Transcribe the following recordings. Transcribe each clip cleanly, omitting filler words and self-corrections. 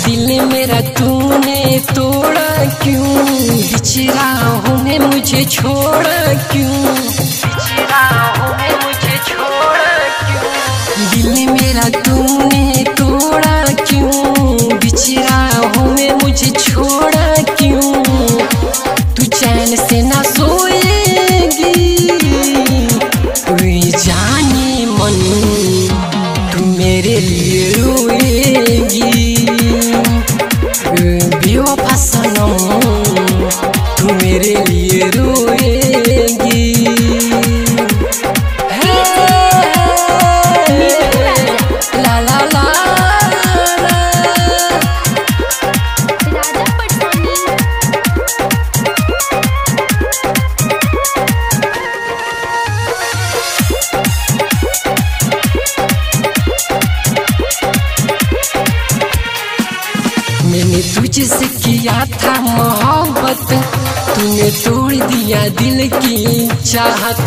दिल मेरा तूने तोड़ा क्यों, बिछड़ा होने मुझे छोड़ा क्यों, बिछड़ा होने मुझे छोड़ा क्यों। दिल मेरा तूने तोड़ा क्यों, बिछड़ा होने मुझे छोड़ा क्यों। तू चैन से ना सोएगी कोई जाने मन, तू मेरे लिए रोएगी बेवफा सनम, तू मेरे लिए रोएगी। ला ला ला मैंने तुझसे किया था मोहब्बत, तूने तोड़ दिया दिल की चाहत।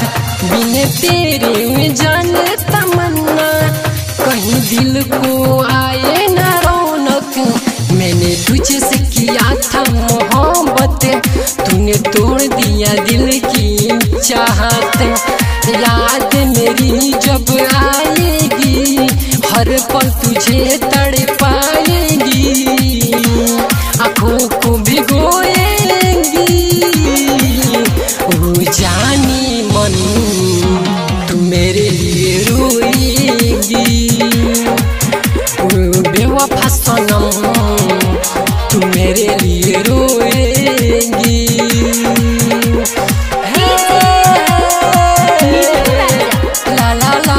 बिना तेरे में जाने तमन्ना, कहीं दिल को आए ना रौनक। मैंने तुझसे किया था मोहब्बत, तूने तोड़ दिया दिल की चाहत। याद मेरी जब आएगी, हर पल तुझे तड़पाएगी, आँखों को भिगोएगी ओ जानी मन, तू मेरे लिए रोएगी ओ बेवफा सनम, तू मेरे लिए रोएगी। ला ला ला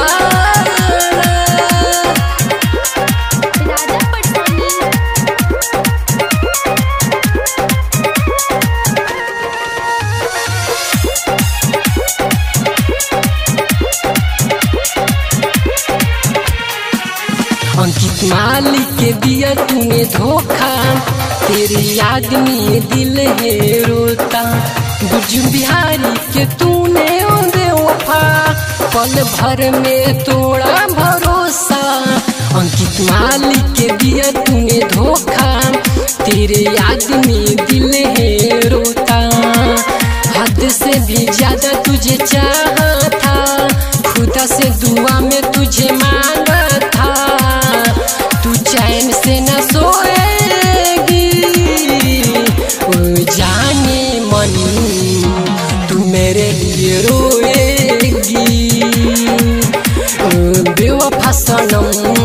अंकित मालिक के दिया तूने धोखा, तेरी याद में दिल है रोता। गुरजू बिहारी के तूने बेवफा, पल भर में तोड़ा भरोसा। अंकित मालिक के दिया तूने धोखा, तेरे याद में दिल है रोता। हद से भी ज्यादा तुझे चाहा था, खुदा से दुआ में तुझे मांगा था। तू चैन से न सोएगी ओ जाने मन, तू मेरे लिए रोएगी ओ बेवफा सनम,